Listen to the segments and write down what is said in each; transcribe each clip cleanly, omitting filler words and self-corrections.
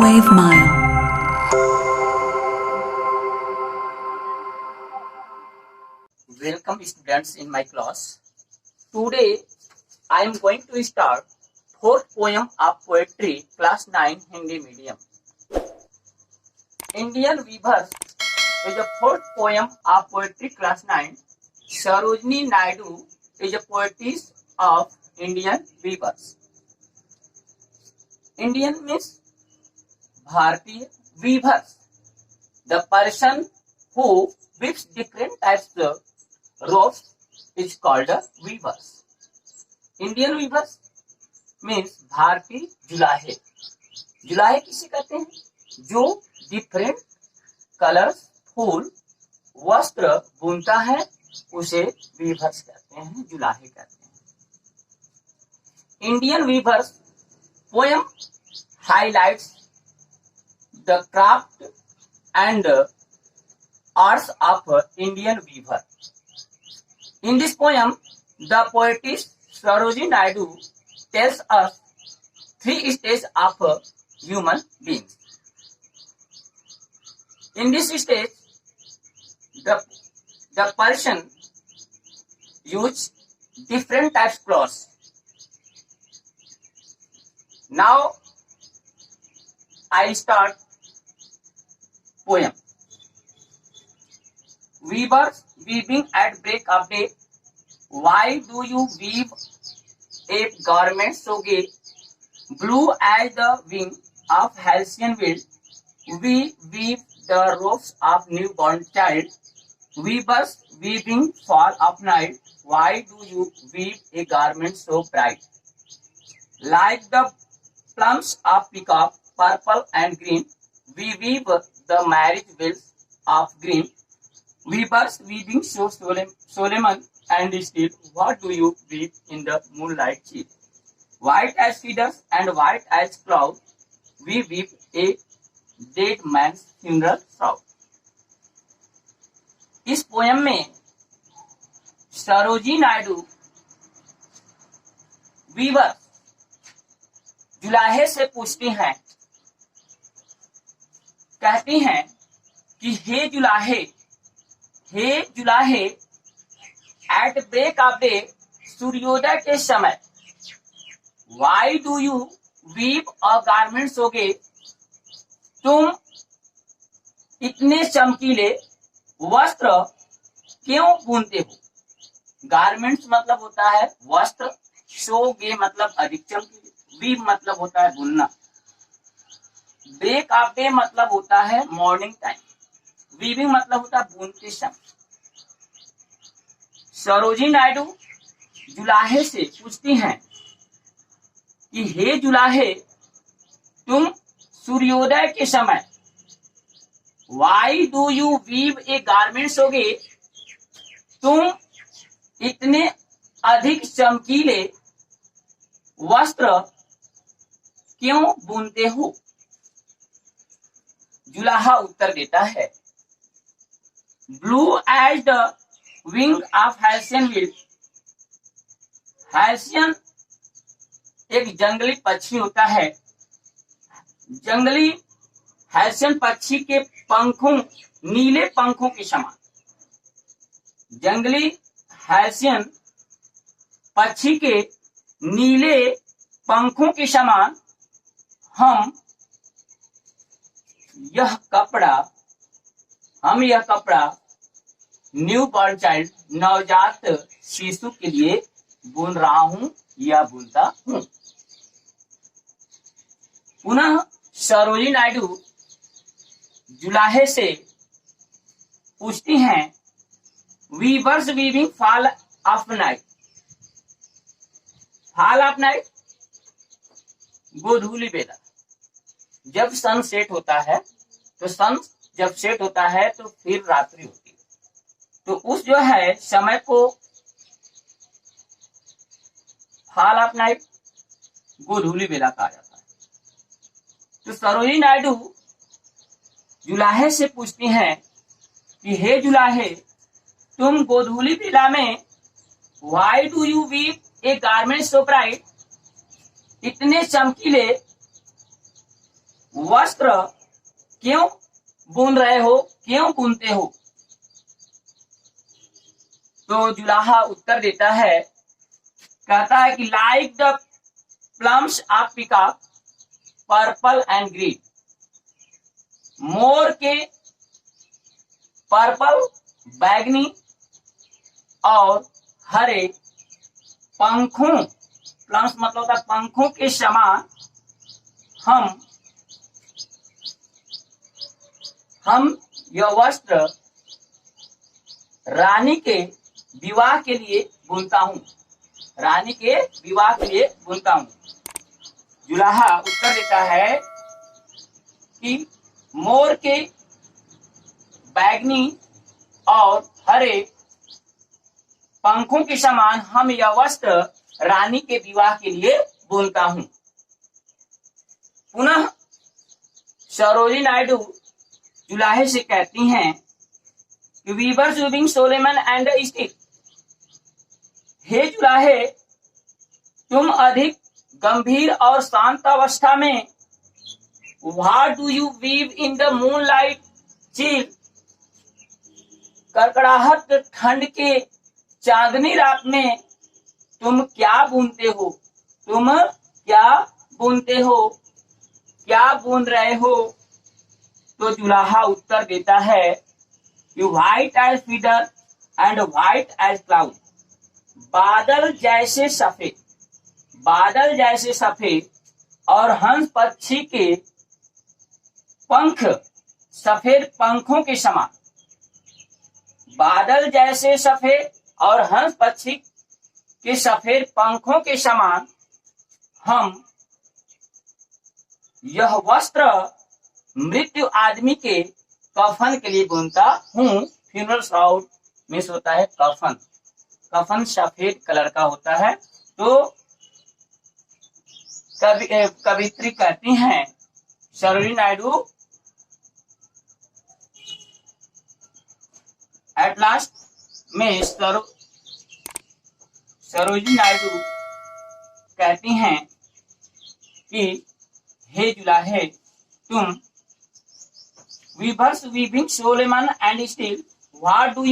Wave Mile. Welcome students in my class. Today I am going to start fourth poem of poetry class 9 Hindi medium. Indian Weavers is a fourth poem of poetry class 9. Sarojini Naidu is a poetess of Indian Weavers. Indian means Bharatiya. Weavers, the person who weaves different types of ropes is called a weavers. Indian weavers means भारतीय जुलाहे. जुलाहे किसे कहते हैं? जो different colours फूल वस्त्र बुनता है उसे viewers कहते हैं, जुलाहे कहते हैं. Indian weavers poem highlights the craft and arts of Indian weaver. In this poem, the poetess Sarojini Naidu tells us three stages of human beings. In this stage, the person use different types of clothes. Now, I start poem. Weavers weaving at break of day. Why do you weave a garment so gay? Blue as the wing of Halcyon wind. We weave the ropes of newborn child. Weavers weaving fall of night. Why do you weave a garment so bright? Like the plums of peacock, purple and green, we weave the marriage veils of green. Weavers weaving so Solomon and still, what do you weave in the moonlight chill? White as feathers and white as cloud, we weave a dead man's funeral shroud. इस poem में Sarojini Naidu Weaver जुलाहे से पूछती हैं, कहती हैं कि हे जुलाहे एट ब्रेक ऑफ डे, सूर्योदय के समय, why do you weave a garment so gay, तुम इतने चमकीले वस्त्र क्यों बुनते हो? गारमेंट्स मतलब होता है वस्त्र, सो गे मतलब अधिक चमकीले, वीव मतलब होता है बुनना, ब्रेक ऑफ डे मतलब होता है मॉर्निंग टाइम, वीविंग मतलब होता है बुनते समय. सरोजिनी नायडू जुलाहे से पूछती हैं कि हे जुलाहे, तुम सूर्योदय के समय, why do you weave a garments हो गए, तुम इतने अधिक चमकीले वस्त्र क्यों बुनते हो? जुलाहा उत्तर देता है, blue as the wing of halcyon wild. Halcyon एक जंगली पक्षी होता है. जंगली हैल्सियन पक्षी के पंखों, नीले पंखों के समान, जंगली हैल्सियन पक्षी के नीले पंखों के समान हम यह कपड़ा न्यू बॉर्न चाइल्ड, नवजात शिशु के लिए बुन रहा हूं या बुनता हूं. पुनः सरोजिनी नायडू जुलाहे से पूछती हैं, weavers weaving fall of night. Fall of night गोधूली बेला, जब सन सेट होता है, तो सन जब सेट होता है तो फिर रात्रि होती है, तो उस जो है समय को फॉल ऑफ नाइट, गोधूली बेला कहा जाता है. तो सरोजिनी नायडू जुलाहे से पूछती हैं कि हे जुलाहे, तुम गोधूली बेला में why do you weave a garment so bright, इतने चमकीले वस्त्र क्यों बुन रहे हो, क्यों बुनते हो? तो जुलाहा उत्तर देता है, कहता है कि like the plumes of peacock purple and green. मोर के पर्पल, बैगनी और हरे पंखों, प्लम्स मतलब होता है पंखों के समान हम यह वस्त्र रानी के विवाह के लिए बुनता हूं, रानी के विवाह के लिए बुनता हूं। जुलाहा उत्तर देता है कि मोर के बैगनी और हरे पंखों के समान हम यह वस्त्र रानी के विवाह के लिए बुनता हूं। पुनः सरोजिनी नायडू जुलाहे से कहती हैं कि weavers weaving solemn and still. हे जुलाहे, तुम अधिक गंभीर और शांत अवस्था में what do you weave in the moonlight chill. कड़कड़ाहट ठंड के चांदनी रात में तुम क्या बुनते हो, तुम क्या बुनते हो, क्या बुन रहे हो? तो जुलाहा उत्तर देता है, you white as feather and white as cloud. बादल जैसे सफेद, बादल जैसे सफेद और हंस पक्षी के पंख सफेद पंखों के समान। बादल जैसे सफेद और हंस पक्षी के सफेद पंखों के समान हम यह वस्त्र मृत्यु आदमी के कफन के लिए बुनता हूं। फ्यूनरल शाउट मीन्स होता है कफन, कफन सफेद कलर का होता है। तो कवित्री कहती हैं सरोजिनी नायडू, एट लास्ट में सरोजिनी नायडू कहती हैं कि हे जुलाहे, तुम weavers weaving solemn and still, what do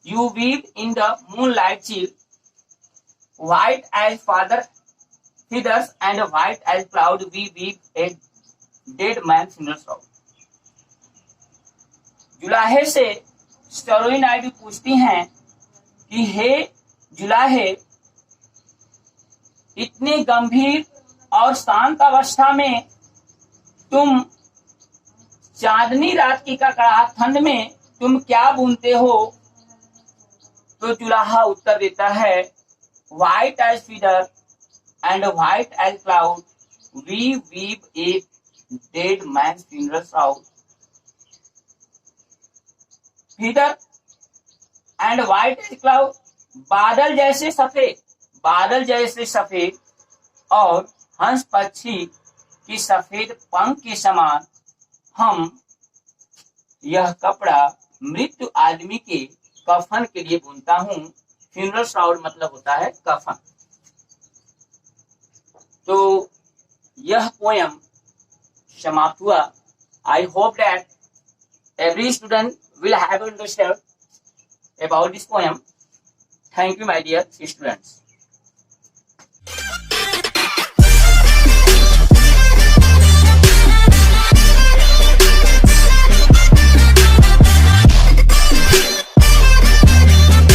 you weave in the moonlight chill, white as father feathers and white as cloud, we weave a dead man's funeral shroud। जुलाहे से सरोजिनी नायडू पूछती हैं कि हे जुलाहे, इतनी गंभीर और शांत अवस्था में तुम चांदनी रात की कड़कड़ाहट ठंड में तुम क्या बुनते हो? तो जुलाहा उत्तर देता है, white as feather and white as cloud, we weave a dead man's funeral shroud. Feather and white as cloud, बादल जैसे सफेद, बादल जैसे सफेद और हंस पक्षी की सफेद पंख के समान हम यह कपड़ा मृत्यु आदमी के कफन के लिए बुनता हूं। फ्यूनरल शाउट मतलब होता है कफन। तो यह पोयम समाप्त हुआ। I hope that every student will have understood about this poem. Thank you, my dear students.